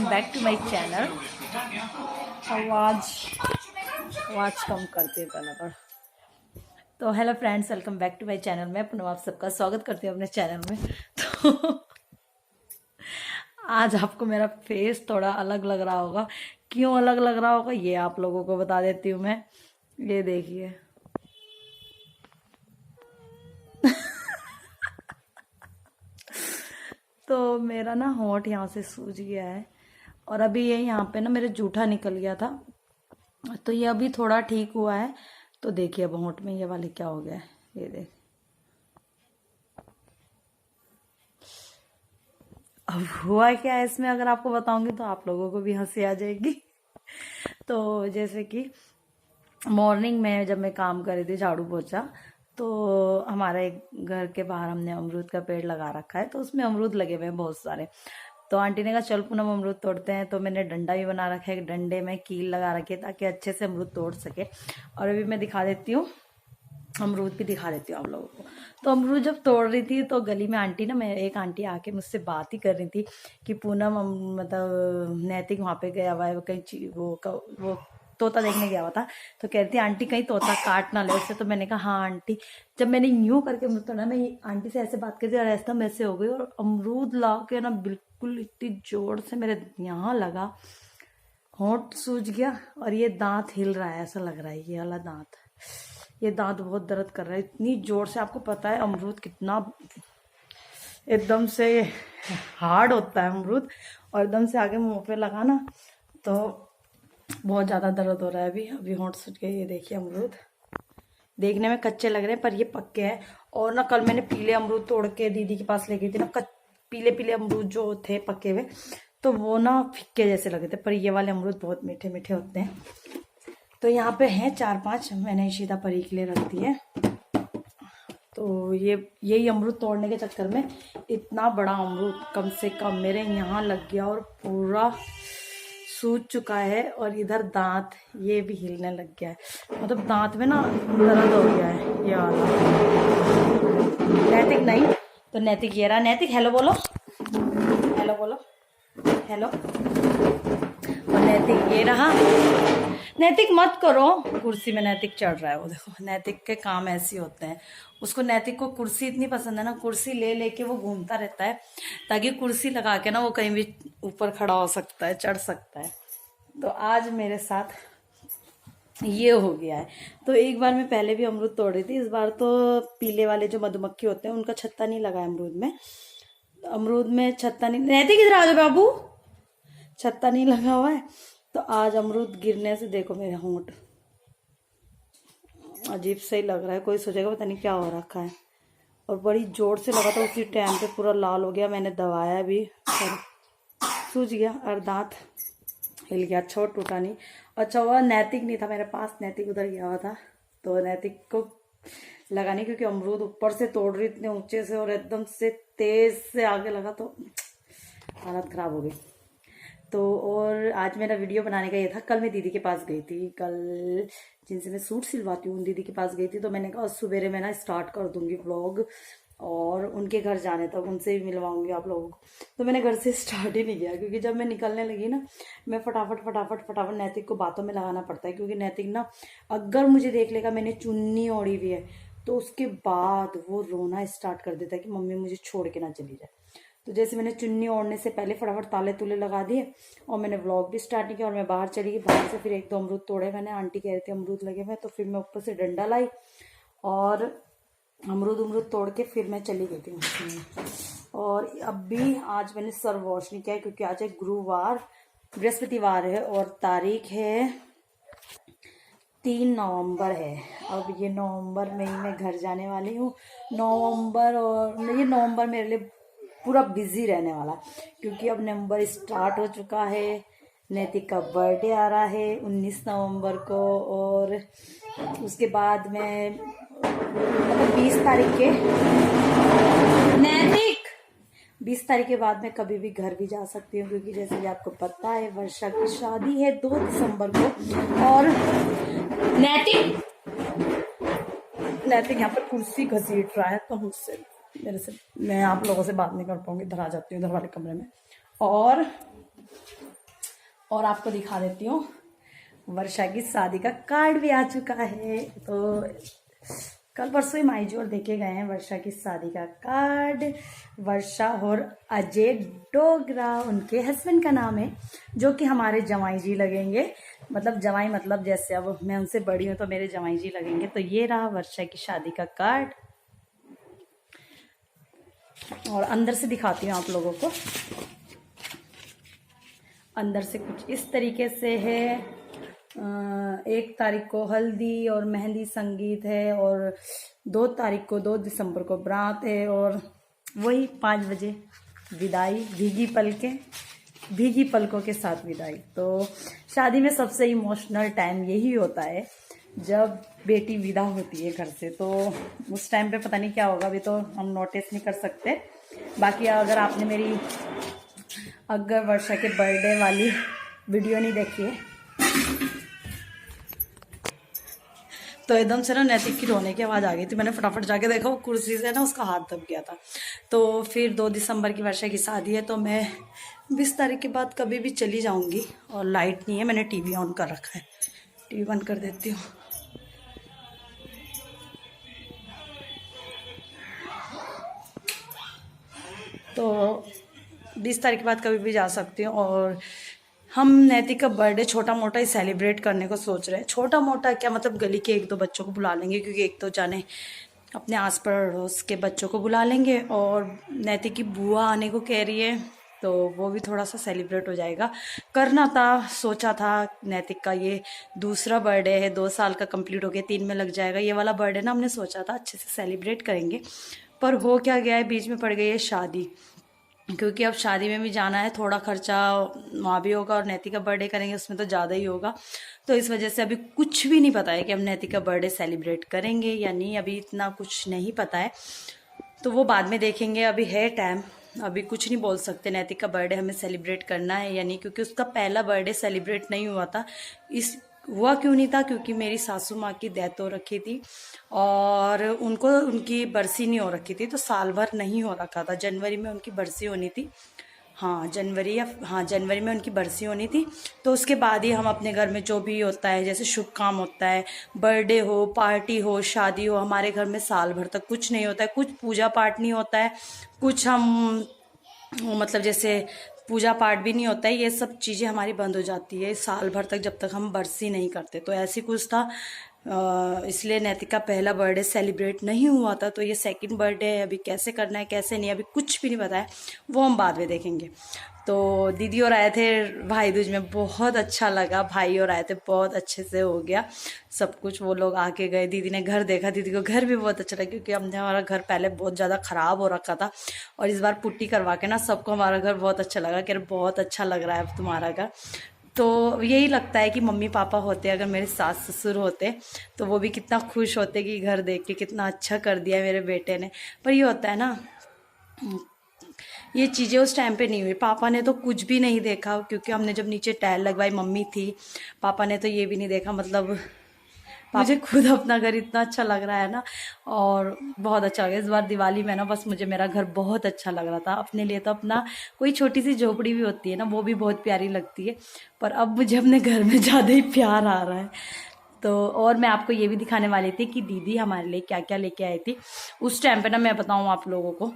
Back to my channel. आवाज़ कम करते हैं पहले पर। तो hello friends, welcome back to my channel. मैं पुनः आप सबका स्वागत करती हूँ अपने चैनल में। तो आज आपको मेरा फेस थोड़ा अलग लग रहा होगा। क्यों अलग लग रहा होगा ये आप लोगों को बता देती हूँ मैं। ये देखिए तो मेरा ना होंठ यहाँ से सूज गया है और अभी ये यहाँ पे ना मेरे जूठा निकल गया था, तो ये अभी थोड़ा ठीक हुआ है। तो देखिए अब होंठ में ये वाले क्या हो गया है, ये देख। अब हुआ क्या है इसमें अगर आपको बताऊंगी तो आप लोगों को भी हंसी आ जाएगी। तो जैसे कि मॉर्निंग में जब मैं काम कर रही थी झाड़ू पोछा, तो हमारे घर के बाहर हमने अमरूद का पेड़ लगा रखा है, तो उसमें अमरूद लगे हुए हैं बहुत सारे। तो आंटी ने कहा चल पूनम अमरूद तोड़ते हैं। तो मैंने डंडा भी बना रखा है, डंडे में कील लगा रखी है ताकि अच्छे से अमरूद तोड़ सके। और अभी मैं दिखा देती हूँ, अमरूद भी दिखा देती हूँ आप लोगों को। तो अमरूद जब तोड़ रही थी तो गली में आंटी ना, मैं एक आंटी आके मुझसे बात ही कर रही थी कि पूनम मतलब नैतिक वहाँ पे गया हुआ है कहीं, वो तोता देखने गया हुआ था। तो कह रही थी आंटी कहीं तोता काट ना ले उससे। तो मैंने कहा हाँ आंटी। जब मैंने यूं करके अमरूद तोड़ा, मैं आंटी से ऐसे बात करती और ऐसा वैसे हो गई, और अमरूद ला के ना बिल्कुल इतनी जोर से मेरे यहाँ लगा, होंठ सूज गया और ये दांत हिल रहा है, ऐसा लग रहा है ये वाला दांत। ये दांत बहुत दर्द कर रहा है इतनी जोर से। आपको पता है अमरूद कितना एकदम से हार्ड होता है अमरूद, और एकदम से आगे मुंह पे लगा ना तो बहुत ज़्यादा दर्द हो रहा है। अभी होंठ सूज गए। ये देखिए अमरूद देखने में कच्चे लग रहे हैं पर ये पक्के हैं। और ना कल मैंने पीले अमरूद तोड़ के दीदी के पास ले गई थी ना, पीले पीले अमरूद जो थे पके हुए, तो वो ना फिक्के जैसे लगे थे, पर ये वाले अमरूद बहुत मीठे मीठे होते हैं। तो यहाँ पे हैं 4-5, मैंने इशिता परी के लिए रख दिए। तो यही अमरूद तोड़ने के चक्कर में इतना बड़ा अमरूद कम से कम मेरे यहाँ लग गया और पूरा सूज चुका है। और इधर दांत ये भी हिलने लग गया है, मतलब दांत में ना दर्द हो गया है ये वाला। नैतिक नहीं तो नैतिक ये रहा। नैतिक हेलो बोलो, हेलो बोलो, हेलो। और नैतिक ये रहा। नैतिक मत करो, कुर्सी में नैतिक चढ़ रहा है वो देखो। नैतिक के काम ऐसे होते हैं। उसको नैतिक को कुर्सी इतनी पसंद है ना, कुर्सी ले लेके वो घूमता रहता है ताकि कुर्सी लगा के ना वो कहीं भी ऊपर खड़ा हो सकता है, चढ़ सकता है। तो आज मेरे साथ ये हो गया है। तो एक बार मैं पहले भी अमरूद तोड़ रही थी, इस बार तो पीले वाले जो मधुमक्खी होते हैं उनका छत्ता नहीं लगा है अमरूद में। अमरूद में छत्ता नहीं, नैतिक इधर आ जाओ बाबू, छत्ता नहीं लगा हुआ है। तो आज अमरूद गिरने से देखो मेरे होंठ अजीब से ही लग रहा है। कोई सोचेगा पता नहीं क्या हो रखा है। और बड़ी जोर से लगा था, उसी टाइम पे पूरा लाल हो गया। मैंने दबाया भी और सूज गया और दांत हिल गया। अच्छा वो टूटा नहीं। अच्छा हुआ नैतिक नहीं था मेरे पास, नैतिक उधर गया हुआ था तो नैतिक को लगा नहीं, क्योंकि अमरूद ऊपर से तोड़ रही इतने ऊंचे से और एकदम से तेज से आगे लगा तो हालत खराब हो गई। तो और आज मेरा वीडियो बनाने का ये था। कल मैं दीदी के पास गई थी, कल जिनसे मैं सूट सिलवाती हूँ दीदी के पास गई थी। तो मैंने कहा सवेरे मैं ना स्टार्ट कर दूंगी व्लॉग और उनके घर जाने तक उनसे भी मिलवाऊंगी आप लोगों को। तो मैंने घर से स्टार्ट ही नहीं किया, क्योंकि जब मैं निकलने लगी ना, मैं फटाफट नैतिक को बातों में लगाना पड़ता है। क्योंकि नैतिक ना अगर मुझे देख लेगा मैंने चुन्नी ओढ़ी हुई है तो उसके बाद वो रोना स्टार्ट कर देता है कि मम्मी मुझे छोड़ के ना चली जाए। तो जैसे मैंने चुन्नी ओढ़ने से पहले फटाफट ताले तुले लगा दिए और मैंने व्लॉग भी स्टार्ट नहीं किया और मैं बाहर चली गई। बाहर से फिर 1-2 अमरूद तोड़े मैंने, आंटी कह रही थी अमरूद लगे हुए, तो फिर मैं ऊपर से डंडा लाई और अमरूद तोड़ के फिर मैं चली गई थी। और अब भी आज मैंने सर वॉश नहीं किया क्योंकि आज है गुरुवार, बृहस्पतिवार है और तारीख है 3 नवंबर है। अब ये नवंबर में ही मैं घर जाने वाली हूँ। नवंबर और ये नवंबर मेरे लिए पूरा बिजी रहने वाला, क्योंकि अब नवंबर स्टार्ट हो चुका है। नैतिक का बर्थडे आ रहा है 19 नवंबर को, और उसके बाद में मतलब 20 तारीख के नैतिक 20 तारीख के बाद मैं कभी भी घर भी जा सकती हूँ, क्योंकि जैसे कि आपको पता है वर्षा की शादी है 2 दिसंबर को। और नैतिक यहाँ पर कुर्सी घसीट रहा है तो मुझसे मेरे से मैं आप लोगों से बात नहीं कर पाऊंगी। इधर आ जाती हूँ, इधर वाले कमरे में। और और आपको दिखा देती हूँ, वर्षा की शादी का कार्ड भी आ चुका है। तो कल परसों ही माईजोर देके गए हैं वर्षा की शादी का कार्ड। वर्षा और अजय डोगरा उनके हस्बैंड का नाम है, जो कि हमारे जमाई जी लगेंगे। मतलब जमाई मतलब जैसे अब मैं उनसे बड़ी हूँ तो मेरे जमाई जी लगेंगे। तो ये रहा वर्षा की शादी का कार्ड, और अंदर से दिखाती हूँ आप लोगों को। अंदर से कुछ इस तरीके से है। 1 तारीख को हल्दी और मेहंदी संगीत है, और 2 तारीख को 2 दिसंबर को बारात है, और वही 5 बजे विदाई, भीगी पलकों के साथ विदाई। तो शादी में सबसे इमोशनल टाइम यही होता है जब बेटी विदा होती है घर से। तो उस टाइम पे पता नहीं क्या होगा, अभी तो हम नोटिस नहीं कर सकते। बाकी अगर वर्षा के बर्थडे वाली वीडियो नहीं देखी है तो एकदम से ना नैतिक की रोने की आवाज़ आ गई थी। मैंने फटाफट जाके देखा, वो कुर्सी से ना उसका हाथ दब गया था। तो फिर 2 दिसंबर की वर्षा की शादी है, तो मैं 20 तारीख के बाद कभी भी चली जाऊंगी। और लाइट नहीं है, मैंने टीवी ऑन कर रखा है, टीवी बंद कर देती हूँ। तो 20 तारीख के बाद कभी भी जा सकती हूँ। और हम नैतिक का बर्थडे छोटा मोटा ही सेलिब्रेट करने को सोच रहे हैं। छोटा मोटा क्या मतलब, गली के 1-2 बच्चों को बुला लेंगे, क्योंकि एक तो जाने अपने आस पड़ोस के बच्चों को बुला लेंगे, और नैतिक की बुआ आने को कह रही है, तो वो भी थोड़ा सा सेलिब्रेट हो जाएगा। करना था, सोचा था नैतिक का ये दूसरा बर्थडे है, 2 साल का कंप्लीट हो गया, 3 में लग जाएगा। ये वाला बर्थडे ना हमने सोचा था अच्छे से सेलिब्रेट करेंगे, पर हो क्या गया है, बीच में पड़ गई है शादी। क्योंकि अब शादी में भी जाना है, थोड़ा खर्चा वहाँ भी होगा, और नैतिक का बर्थडे करेंगे उसमें तो ज़्यादा ही होगा। तो इस वजह से अभी कुछ भी नहीं पता है कि हम नैतिक का बर्थडे सेलिब्रेट करेंगे या नहीं, अभी इतना कुछ नहीं पता है। तो वो बाद में देखेंगे, अभी है टाइम, अभी कुछ नहीं बोल सकते नैतिक का बर्थडे हमें सेलिब्रेट करना है या नहीं, क्योंकि उसका पहला बर्थडे सेलिब्रेट नहीं हुआ था। हुआ क्यों नहीं था, क्योंकि मेरी सासू माँ की डेथ हो रखी थी, और उनकी बरसी नहीं हो रखी थी, तो साल भर नहीं हो रखा था। जनवरी में उनकी बरसी होनी थी, जनवरी में उनकी बरसी होनी थी। तो उसके बाद ही हम अपने घर में जो भी होता है, जैसे शुभ काम होता है, बर्थडे हो, पार्टी हो, शादी हो, हमारे घर में साल भर तक कुछ नहीं होता है। कुछ पूजा पाठ नहीं होता है, कुछ हम मतलब जैसे पूजा पाठ भी नहीं होता है, ये सब चीज़ें हमारी बंद हो जाती है साल भर तक, जब तक हम बरसी नहीं करते। तो ऐसी कुछ था, इसलिए नैतिक का पहला बर्थडे सेलिब्रेट नहीं हुआ था। तो ये सेकंड बर्थडे है, अभी कैसे करना है कैसे नहीं, अभी कुछ भी नहीं पता है, वो हम बाद में देखेंगे। तो दीदी और आए थे भाई दूज में, बहुत अच्छा लगा, भाई और आए थे, बहुत अच्छे से हो गया सब कुछ। वो लोग आके गए, दीदी ने घर देखा, दीदी को घर भी बहुत अच्छा लगा, क्योंकि हमने हमारा घर पहले बहुत ज़्यादा ख़राब हो रखा था, और इस बार पुट्टी करवा के ना सबको हमारा घर बहुत अच्छा लगा, कि बहुत अच्छा लग रहा है अब तुम्हारा घर। तो यही लगता है कि मम्मी पापा होते, अगर मेरे सास ससुर होते तो वो भी कितना खुश होते कि घर देख के कितना अच्छा कर दिया मेरे बेटे ने। पर ये होता है ना, ये चीज़ें उस टाइम पे नहीं हुई। पापा ने तो कुछ भी नहीं देखा, क्योंकि हमने जब नीचे टाइल लगवाई मम्मी थी, पापा ने तो ये भी नहीं देखा। मतलब मुझे खुद अपना घर इतना अच्छा लग रहा है ना, और बहुत अच्छा लगा इस बार दिवाली में ना। बस मुझे मेरा घर बहुत अच्छा लग रहा था। अपने लिए तो अपना कोई छोटी सी झोपड़ी भी होती है ना, वो भी बहुत प्यारी लगती है, पर अब मुझे अपने घर में ज़्यादा ही प्यार आ रहा है। तो और मैं आपको ये भी दिखाने वाली थी कि दीदी हमारे लिए क्या क्या लेके आई थी उस टाइम पे ना। मैं बताऊँ आप लोगों को,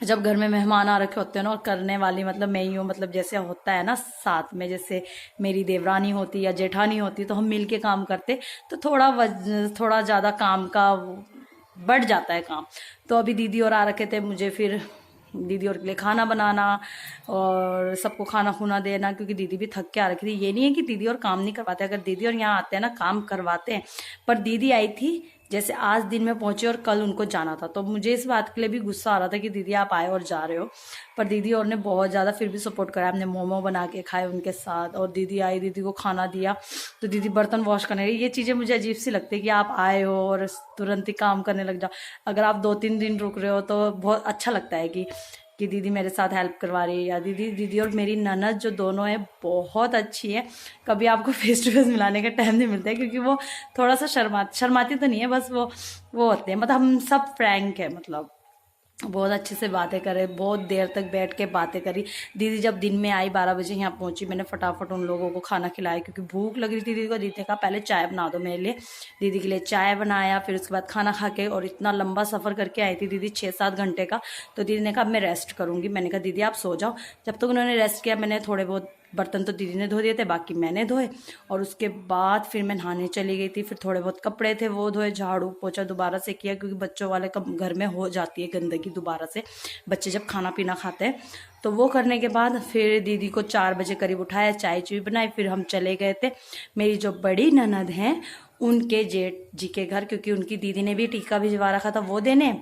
जब घर में मेहमान आ रखे होते हैं ना, और करने वाली मतलब मैं ही हूँ, मतलब जैसे होता है ना साथ में, जैसे मेरी देवरानी होती या जेठानी होती, तो हम मिल के काम करते, तो थोड़ा ज़्यादा काम का बढ़ जाता है काम। तो अभी दीदी और आ रखे थे, मुझे फिर दीदी और के लिए खाना बनाना और सबको खाना खुना देना, क्योंकि दीदी भी थक के आ रखी थी। ये नहीं है कि दीदी और काम नहीं करवाते, अगर दीदी और यहाँ आते हैं ना काम करवाते हैं, पर दीदी आई थी जैसे आज दिन में पहुंचे और कल उनको जाना था। तो मुझे इस बात के लिए भी गुस्सा आ रहा था कि दीदी आप आए और जा रहे हो, पर दीदी और ने बहुत ज़्यादा फिर भी सपोर्ट करा। हमने मोमो बना के खाए उनके साथ, और दीदी आई, दीदी को खाना दिया, तो दीदी बर्तन वॉश करने गई। ये चीज़ें मुझे अजीब सी लगती है कि आप आए हो और तुरंत ही काम करने लग जाओ। अगर आप 2-3 दिन रुक रहे हो तो बहुत अच्छा लगता है कि दीदी मेरे साथ हेल्प करवा रही है। या दीदी और मेरी ननद जो दोनों है बहुत अच्छी है। कभी आपको फेस टू फेस मिलाने का टाइम नहीं मिलता है, क्योंकि वो थोड़ा सा शर्माती तो नहीं है, बस वो होते हैं, मतलब हम सब फ्रैंक है, मतलब बहुत अच्छे से बातें करे, बहुत देर तक बैठ के बातें करी। दीदी जब दिन में आई 12 बजे यहाँ पहुंची, मैंने फटाफट उन लोगों को खाना खिलाया क्योंकि भूख लग रही थी दीदी को। दीदी ने कहा पहले चाय बना दो मेरे लिए। दीदी के लिए चाय बनाया, फिर उसके बाद खाना खा के, और इतना लंबा सफ़र करके आई थी दीदी 6-7 घंटे का। तो दीदी ने कहा मैं रेस्ट करूँगी। मैंने कहा दीदी आप सो जाओ। जब तक उन्होंने रेस्ट किया, मैंने थोड़े बहुत बर्तन तो दीदी ने धो दिए थे, बाकी मैंने धोए। और उसके बाद फिर मैं नहाने चली गई थी। फिर थोड़े बहुत कपड़े थे वो धोए, झाड़ू पोछा दोबारा से किया क्योंकि बच्चों वाले घर में हो जाती है गंदगी दोबारा से, बच्चे जब खाना पीना खाते हैं। तो वो करने के बाद फिर दीदी को 4 बजे करीब उठाया, चाय चुई बनाई, फिर हम चले गए थे मेरी जो बड़ी ननद हैं उनके जेठ जी के घर, क्योंकि उनकी दीदी ने भी टीका भिजवा रखा था वो देने।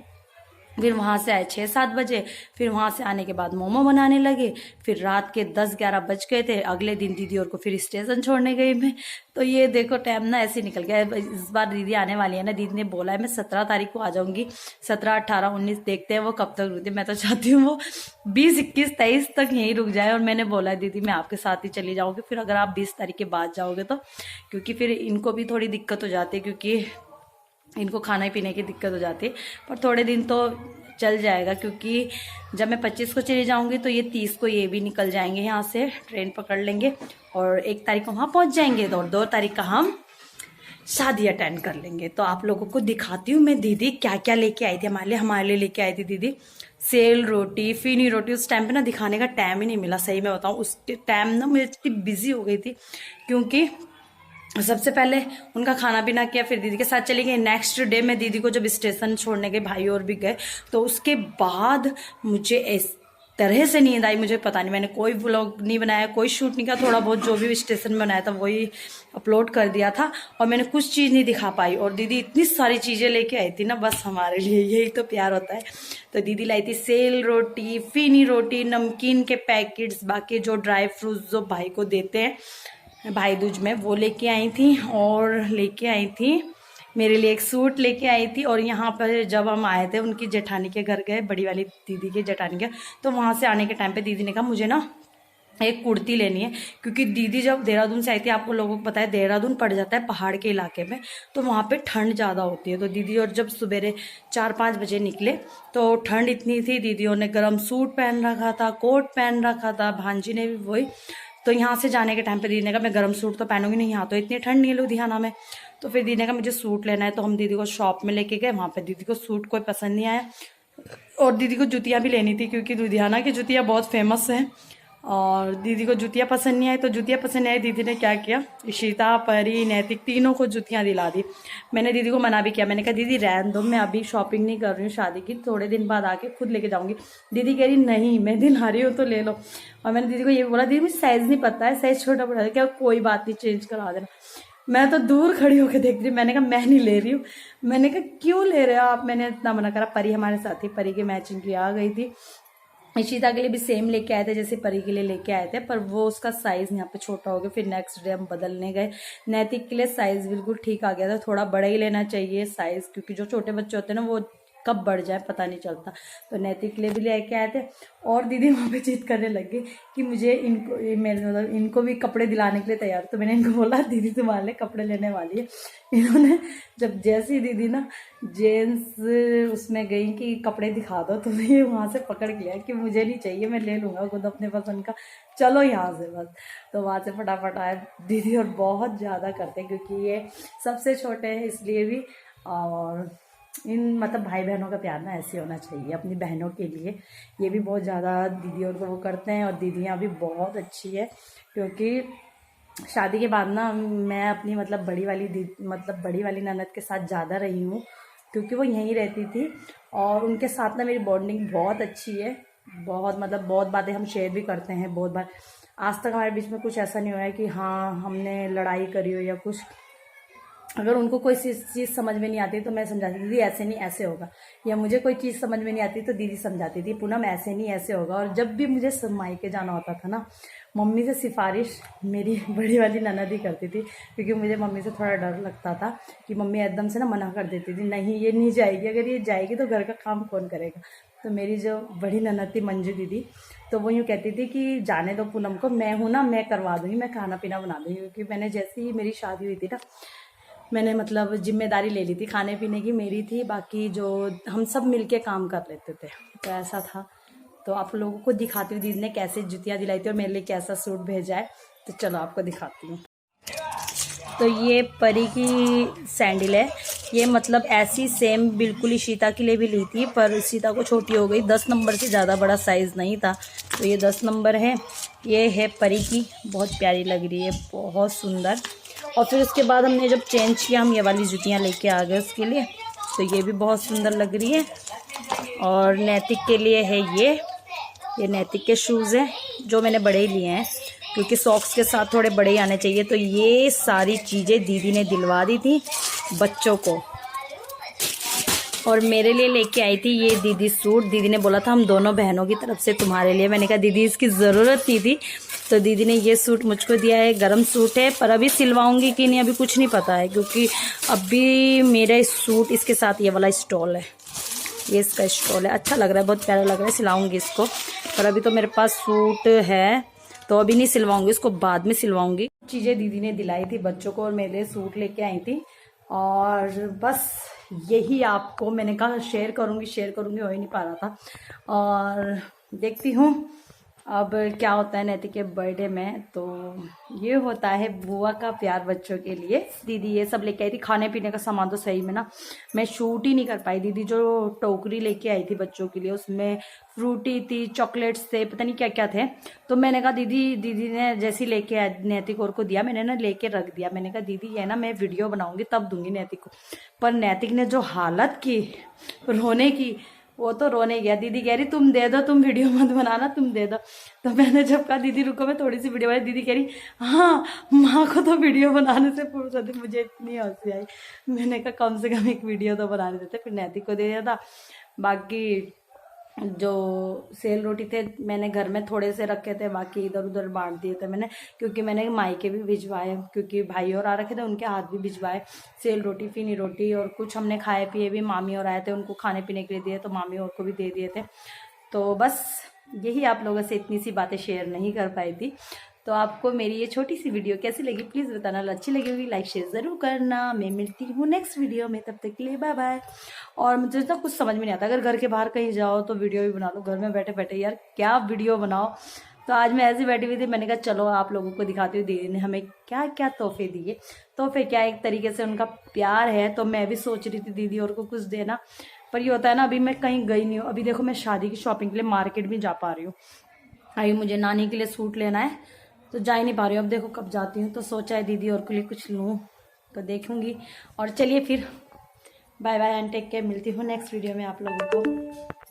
फिर वहाँ से आए 6-7 बजे। फिर वहाँ से आने के बाद मोमो बनाने लगे। फिर रात के 10-11 बज गए थे। अगले दिन दीदी और को फिर स्टेशन छोड़ने गई मैं। तो ये देखो टाइम ना ऐसे निकल गया। इस बार दीदी आने वाली है ना, दीदी ने बोला है मैं 17 तारीख को आ जाऊंगी। 17, 18, 19 देखते हैं वो कब तक रुकती है। मैं तो चाहती हूँ वो 20, 21, 23 तक यहीं रुक जाए। और मैंने बोला है दीदी मैं आपके साथ ही चली जाऊँगी फिर अगर आप 20 तारीख के बाद जाओगे तो, क्योंकि फिर इनको भी थोड़ी दिक्कत हो जाती है, क्योंकि इनको खाने पीने की दिक्कत हो जाती है। पर थोड़े दिन तो चल जाएगा, क्योंकि जब मैं 25 को चली जाऊंगी तो ये 30 को ये भी निकल जाएंगे यहाँ से, ट्रेन पकड़ लेंगे और 1 तारीख को वहाँ पहुँच जाएंगे। और 2 तारीख का हम शादी अटेंड कर लेंगे। तो आप लोगों को दिखाती हूँ मैं दीदी क्या क्या लेके आई थी हमारे लिए लेके आई थी दीदी सेल रोटी, फीनी रोटी। उस टाइम पे ना दिखाने का टाइम ही नहीं मिला, सही में बताऊँ। उस टाइम ना मैं इतनी बिजी हो गई थी, क्योंकि सबसे पहले उनका खाना पीना किया, फिर दीदी के साथ चली गई। नेक्स्ट डे मैं दीदी को जब स्टेशन छोड़ने गए, भाई और भी गए, तो उसके बाद मुझे इस तरह से नींद आई, मुझे पता नहीं। मैंने कोई व्लॉग नहीं बनाया, कोई शूट नहीं किया। थोड़ा बहुत जो भी स्टेशन में बनाया था वही अपलोड कर दिया था, और मैंने कुछ चीज़ नहीं दिखा पाई। और दीदी इतनी सारी चीज़ें लेके आई थी ना, बस हमारे लिए यही तो प्यार होता है। तो दीदी लाई थी सेल रोटी, फीनी रोटी, नमकीन के पैकेट्स, बाकी जो ड्राई फ्रूट्स जो भाई को देते हैं भाई दूज में, वो लेके आई थी। और लेके आई थी मेरे लिए एक सूट लेके आई थी। और यहाँ पर जब हम आए थे उनकी जेठानी के घर गए, बड़ी वाली दीदी के जेठानी के, तो वहाँ से आने के टाइम पे दीदी ने कहा मुझे ना एक कुर्ती लेनी है, क्योंकि दीदी जब देहरादून से आई थी, आपको लोगों को पता है देहरादून पड़ जाता है पहाड़ के इलाके में, तो वहाँ पे ठंड ज़्यादा होती है। तो दीदी और जब सवेरे 4-5 बजे निकले तो ठंड इतनी थी, दीदियों ने गर्म सूट पहन रखा था, कोट पहन रखा था, भांजी ने भी वही। तो यहाँ से जाने के टाइम पे दीदी ने कहा मैं गर्म सूट तो पहनूंगी नहीं, यहाँ तो इतनी ठंड नहीं है लुधियाना में। तो फिर दीदी ने कहा मुझे सूट लेना है। तो हम दीदी को शॉप में लेके गए, वहाँ पे दीदी को सूट कोई पसंद नहीं आया। और दीदी को जूतियाँ भी लेनी थी, क्योंकि लुधियाना की जूतियाँ बहुत फेमस हैं। और दीदी को जूतियाँ पसंद नहीं आई, तो जूतियाँ पसंद नहीं आई, दीदी ने क्या किया, इशिता, परी, नैतिक तीनों को जूतियाँ दिला दी। मैंने दीदी को मना भी किया, मैंने कहा दीदी रहने दो, मैं अभी शॉपिंग नहीं कर रही हूँ शादी की, थोड़े दिन बाद आके खुद लेके जाऊँगी। दीदी कह रही नहीं मैं दिन आ रही हूँ तो ले लो। और मैंने दीदी को ये बोला दीदी मुझे साइज़ नहीं पता है, साइज़ छोटा बड़ा है क्या, कोई बात नहीं चेंज करा देना। मैं तो दूर खड़ी होकर देख रही, मैंने कहा मैं नहीं ले रही हूँ। मैंने कहा क्यों ले रहे हो आप, मैंने इतना मना करा। परी हमारे साथ थी, परी की मैचिंग की आ गई थी। इशिता के लिए भी सेम लेके आए थे जैसे परी के लिए लेके आए थे, पर वो उसका साइज यहाँ पे छोटा हो गया। फिर नेक्स्ट डे हम बदलने गए। नैतिक के लिए साइज बिल्कुल ठीक आ गया था, थोड़ा बड़ा ही लेना चाहिए साइज, क्योंकि जो छोटे बच्चे होते हैं ना वो कब बढ़ जाए पता नहीं चलता। तो नैतिक के लिए भी लेके आए थे। और दीदी वहाँ पे जिद करने लगी कि मुझे इनको मेरे मतलब इनको भी कपड़े दिलाने के लिए तैयार। तो मैंने इनको बोला दीदी तुम्हारे लिए कपड़े लेने वाली है। इन्होंने जब जैसी दीदी ना जेंट्स उसमें गई कि कपड़े दिखा दो, तो ये वहाँ से पकड़ के लिया कि मुझे नहीं चाहिए, मैं ले लूँगा खुद अपने पसंद का, चलो यहाँ से बस। तो वहाँ से फटाफट आए दीदी। और बहुत ज़्यादा करते हैं क्योंकि ये सबसे छोटे हैं इसलिए भी। और इन मतलब भाई बहनों का प्यार ना ऐसे होना चाहिए अपनी बहनों के लिए। ये भी बहुत ज़्यादा दीदियों को वो करते हैं, और दीदियाँ भी बहुत अच्छी है। क्योंकि शादी के बाद ना मैं अपनी मतलब बड़ी वाली ननद के साथ ज़्यादा रही हूँ, क्योंकि वो यहीं रहती थी। और उनके साथ ना मेरी बॉन्डिंग बहुत अच्छी है, बहुत मतलब बहुत बातें हम शेयर भी करते हैं बहुत बार। आज तक हमारे बीच में कुछ ऐसा नहीं हुआ है कि हाँ हमने लड़ाई करी हो या कुछ। अगर उनको कोई चीज़ समझ में नहीं आती तो मैं समझाती थी ऐसे नहीं ऐसे होगा, या मुझे कोई चीज़ समझ में नहीं आती तो दीदी समझाती थी पूनम ऐसे नहीं ऐसे होगा। और जब भी मुझे मायके जाना होता था ना, मम्मी से सिफारिश मेरी बड़ी वाली ननद ही करती थी, क्योंकि मुझे मम्मी से थोड़ा डर लगता था कि मम्मी एकदम से ना मना कर देती थी, नहीं ये नहीं जाएगी, अगर ये जाएगी तो घर का काम कौन करेगा। तो मेरी जो बड़ी ननद थी मंजू दीदी, तो वो यूँ कहती थी कि जाने दो पूनम को, मैं हूँ ना मैं करवा दूँगी, मैं खाना पीना बना दूँगी। क्योंकि मैंने जैसे ही मेरी शादी हुई थी ना, मैंने मतलब जिम्मेदारी ले ली थी, खाने पीने की मेरी थी, बाकी जो हम सब मिलके काम कर लेते थे, तो ऐसा था। तो आप लोगों को दिखाती हूँ दीदी ने कैसे जुतियाँ दिलाई थी और मेरे लिए कैसा सूट भेजा है। तो चलो आपको दिखाती हूँ। तो ये परी की सैंडल है, ये मतलब ऐसी सेम बिल्कुल ही शीता के लिए भी ली थी, पर शीता को छोटी हो गई, 10 नंबर से ज़्यादा बड़ा साइज़ नहीं था, तो ये 10 नंबर है। ये है परी की, बहुत प्यारी लग रही है, बहुत सुंदर। और फिर उसके बाद हमने जब चेंज किया, हम ये वाली जूतियाँ लेके आ गए उसके लिए, तो ये भी बहुत सुंदर लग रही है। और नैतिक के लिए है ये नैतिक के शूज़ हैं, जो मैंने बड़े ही लिए हैं क्योंकि सॉक्स के साथ थोड़े बड़े ही आने चाहिए। तो ये सारी चीज़ें दीदी ने दिलवा दी थी बच्चों को, और मेरे लिए लेके आई थी ये दीदी सूट। दीदी ने बोला था हम दोनों बहनों की तरफ से तुम्हारे लिए। मैंने कहा दीदी इसकी ज़रूरत नहीं थी, तो दीदी ने ये सूट मुझको दिया है। गरम सूट है, पर अभी सिलवाऊंगी कि नहीं अभी कुछ नहीं पता है, क्योंकि अभी मेरा सूट इसके साथ ये वाला स्टॉल है, ये इसका स्टॉल है। अच्छा लग रहा है, बहुत प्यारा लग रहा है, सिलाऊंगी इसको। पर अभी तो मेरे पास सूट है, तो अभी नहीं सिलवाऊंगी इसको, बाद में सिलवाऊंगी। चीज़ें दीदी ने दिलाई थी बच्चों को और मेरे लिए सूट लेके आई थी, और बस यही आपको मैंने कहा शेयर करूंगी, हो ही नहीं पा रहा था। और देखती हूँ अब क्या होता है नैतिक के बर्थडे में। तो ये होता है बुआ का प्यार बच्चों के लिए। दीदी ये सब लेके आई थी, खाने पीने का सामान तो सही में ना मैं शूट ही नहीं कर पाई। दीदी जो टोकरी लेके आई थी बच्चों के लिए, उसमें फ्रूटी थी, चॉकलेट्स थे, पता नहीं क्या क्या थे। तो मैंने कहा दीदी ने जैसे लेके आए नैतिक और को दिया, मैंने ना लेके रख दिया। मैंने कहा दीदी ये ना मैं वीडियो बनाऊंगी तब दूंगी नैतिक को। पर नैतिक ने जो हालत की रोने की, वो तो रोने गया। दीदी कह रही तुम दे दो, तुम वीडियो मत बनाना, तुम दे दो। तो मैंने जब कहा दीदी रुको मैं थोड़ी सी वीडियो बनाई, दीदी कह रही हाँ माँ को तो वीडियो बनाने से फुर्सत है। मुझे इतनी हंसी आई, मैंने कहा कम से कम एक वीडियो तो बनाने देते। फिर नैतिक को दे दिया था। बाकी जो सेल रोटी थे मैंने घर में थोड़े से रखे थे, बाकी इधर उधर बांट दिए थे मैंने, क्योंकि मैंने मायके भी भिजवाए, क्योंकि भाई और आ रखे थे उनके हाथ भी भिजवाए। सेल रोटी, फीनी रोटी, और कुछ हमने खाए पिए भी। मामी और आए थे उनको खाने पीने के लिए दिए, तो मामी और को भी दे दिए थे। तो बस यही आप लोगों से इतनी सी बातें शेयर नहीं कर पाई थी। तो आपको मेरी ये छोटी सी वीडियो कैसी लगी प्लीज़ बताना। अच्छी लगी होगी लाइक शेयर ज़रूर करना। मैं मिलती हूँ नेक्स्ट वीडियो में, तब तक के लिए बाय बाय। और मुझे तो कुछ समझ में नहीं आता, अगर घर के बाहर कहीं जाओ तो वीडियो भी बना लो, घर में बैठे बैठे यार क्या वीडियो बनाओ। तो आज मैं ऐसी बैठी हुई थी, मैंने कहा चलो आप लोगों को दिखाती हूँ दीदी ने हमें क्या क्या तोहफे दिए। तोहफे क्या, एक तरीके से उनका प्यार है। तो मैं भी सोच रही थी दीदी और को कुछ देना, पर ये होता है ना अभी मैं कहीं गई नहीं हूँ। अभी देखो मैं शादी की शॉपिंग के लिए मार्केट भी जा पा रही हूँ। अभी मुझे नानी के लिए सूट लेना है, तो जा ही नहीं पा रही हूँ। अब देखो कब जाती हूँ, तो सोचा है दीदी और के लिए कुछ लूँ, तो देखूँगी। और चलिए फिर bye bye and take care, मिलती हूँ नेक्स्ट वीडियो में आप लोगों को।